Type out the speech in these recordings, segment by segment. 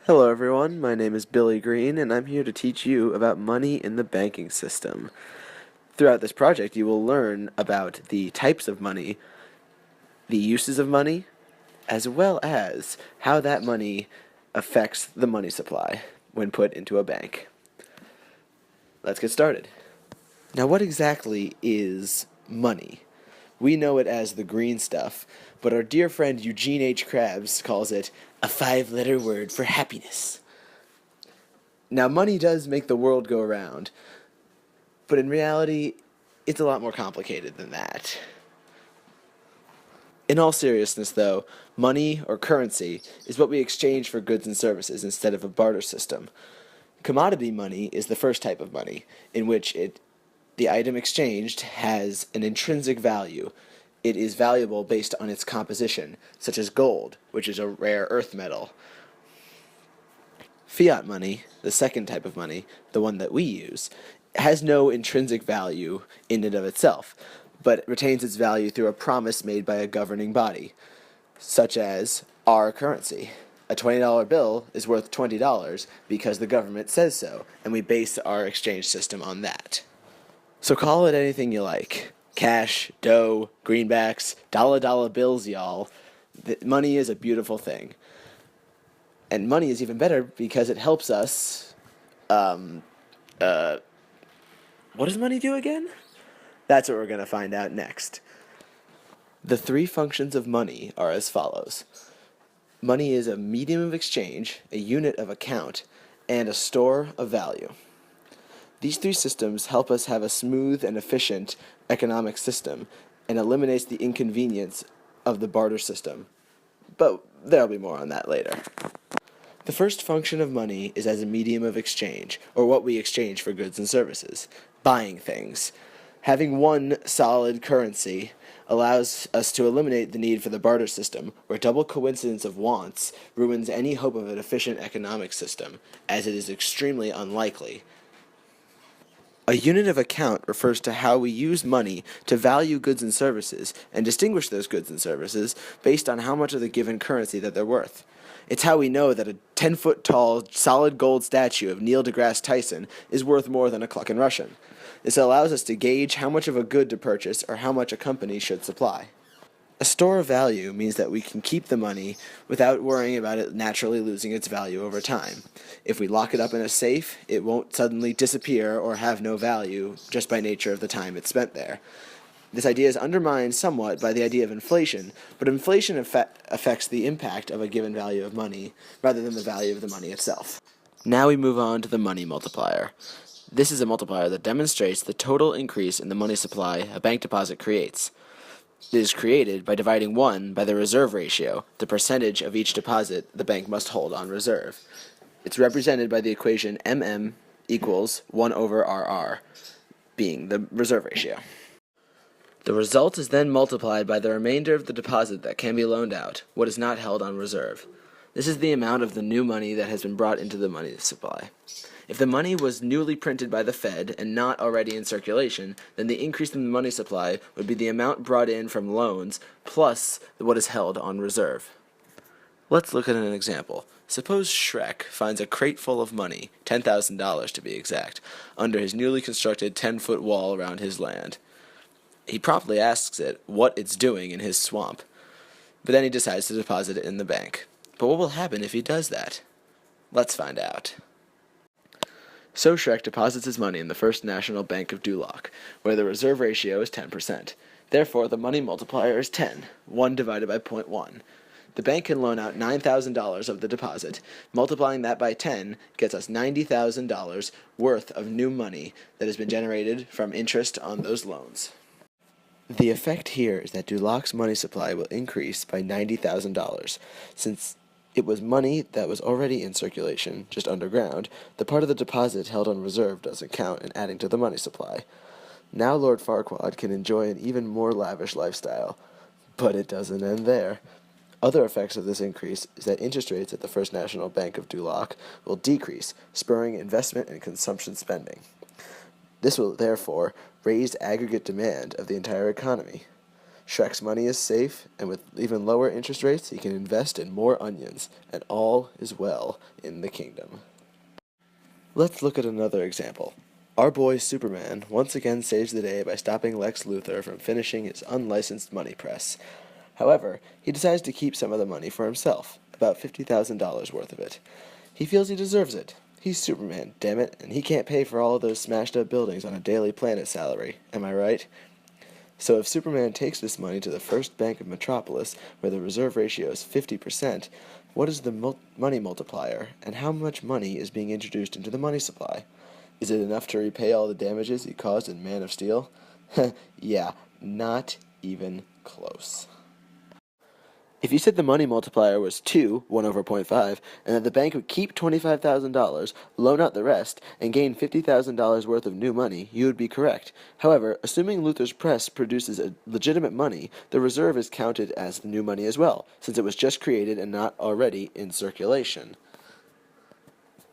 Hello everyone, my name is Billy Greene and I'm here to teach you about money in the banking system. Throughout this project you will learn about the types of money, the uses of money, as well as how that money affects the money supply when put into a bank. Let's get started. Now what exactly is money? We know it as the green stuff, but our dear friend Eugene H. Krabs calls it a 5-letter word for happiness. Now, money does make the world go round, but in reality, it's a lot more complicated than that. In all seriousness, though, money, or currency, is what we exchange for goods and services instead of a barter system. Commodity money is the first type of money, in which the item exchanged has an intrinsic value. It is valuable based on its composition, such as gold, which is a rare earth metal. Fiat money, the second type of money, the one that we use, has no intrinsic value in and of itself, but retains its value through a promise made by a governing body, such as our currency. A $20 bill is worth $20 because the government says so, and we base our exchange system on that. So call it anything you like. Cash, dough, greenbacks, dollar bills, y'all. Money is a beautiful thing. And money is even better because it helps us. What does money do again? That's what we're going to find out next. The three functions of money are as follows. Money is a medium of exchange, a unit of account, and a store of value. These three systems help us have a smooth and efficient economic system and eliminates the inconvenience of the barter system. But there'll be more on that later. The first function of money is as a medium of exchange, or what we exchange for goods and services, buying things. Having one solid currency allows us to eliminate the need for the barter system, where double coincidence of wants ruins any hope of an efficient economic system, as it is extremely unlikely. A unit of account refers to how we use money to value goods and services and distinguish those goods and services based on how much of the given currency that they're worth. It's how we know that a 10-foot-tall solid gold statue of Neil deGrasse Tyson is worth more than a Cluckin' Russian. This allows us to gauge how much of a good to purchase or how much a company should supply. A store of value means that we can keep the money without worrying about it naturally losing its value over time. If we lock it up in a safe, it won't suddenly disappear or have no value just by nature of the time it's spent there. This idea is undermined somewhat by the idea of inflation, but inflation affects the impact of a given value of money rather than the value of the money itself. Now we move on to the money multiplier. This is a multiplier that demonstrates the total increase in the money supply a bank deposit creates. It is created by dividing 1 by the reserve ratio, the percentage of each deposit the bank must hold on reserve. It's represented by the equation equals 1 over RR, being the reserve ratio. The result is then multiplied by the remainder of the deposit that can be loaned out, what is not held on reserve. This is the amount of the new money that has been brought into the money supply. If the money was newly printed by the Fed and not already in circulation, then the increase in the money supply would be the amount brought in from loans plus what is held on reserve. Let's look at an example. Suppose Shrek finds a crate full of money, $10,000 to be exact, under his newly constructed 10-foot wall around his land. He promptly asks it what it's doing in his swamp, but then he decides to deposit it in the bank. But what will happen if he does that? Let's find out. So Shrek deposits his money in the First National Bank of Duloc, where the reserve ratio is 10%. Therefore, the money multiplier is 10, 1 divided by 0.1. The bank can loan out $9,000 of the deposit. Multiplying that by 10 gets us $90,000 worth of new money that has been generated from interest on those loans. The effect here is that Duloc's money supply will increase by $90,000. Since it was money that was already in circulation, just underground, the part of the deposit held on reserve doesn't count in adding to the money supply. Now Lord Farquaad can enjoy an even more lavish lifestyle. But it doesn't end there. Other effects of this increase is that interest rates at the First National Bank of Duloc will decrease, spurring investment and consumption spending. This will, therefore, raise aggregate demand of the entire economy. Shrek's money is safe, and with even lower interest rates, he can invest in more onions, and all is well in the kingdom. Let's look at another example. Our boy Superman once again saves the day by stopping Lex Luthor from finishing his unlicensed money press. However, he decides to keep some of the money for himself, about $50,000 worth of it. He feels he deserves it. He's Superman, damn it, and he can't pay for all of those smashed-up buildings on a Daily Planet salary, am I right? So if Superman takes this money to the First Bank of Metropolis, where the reserve ratio is 50%, what is the money multiplier, and how much money is being introduced into the money supply? Is it enough to repay all the damages he caused in Man of Steel? Yeah, not even close. If you said the money multiplier was 2, 1 over 0.5, and that the bank would keep $25,000, loan out the rest, and gain $50,000 worth of new money, you would be correct. However, assuming Luthor's press produces a legitimate money, the reserve is counted as the new money as well, since it was just created and not already in circulation.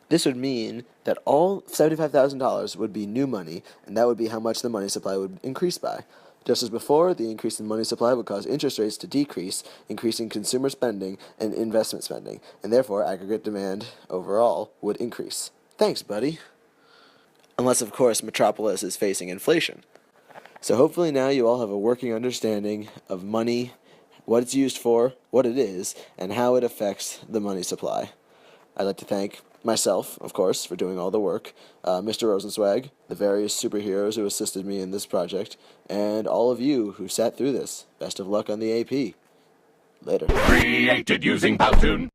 This would mean that all $75,000 would be new money, and that would be how much the money supply would increase by. Just as before, the increase in money supply would cause interest rates to decrease, increasing consumer spending and investment spending, and therefore aggregate demand overall would increase. Thanks, buddy. Unless, of course, Metropolis is facing inflation. So hopefully now you all have a working understanding of money, what it's used for, what it is, and how it affects the money supply. I'd like to thank myself, of course, for doing all the work, Mr. Rosenzweig, the various superheroes who assisted me in this project, and all of you who sat through this. Best of luck on the AP. Later. Created using Powtoon.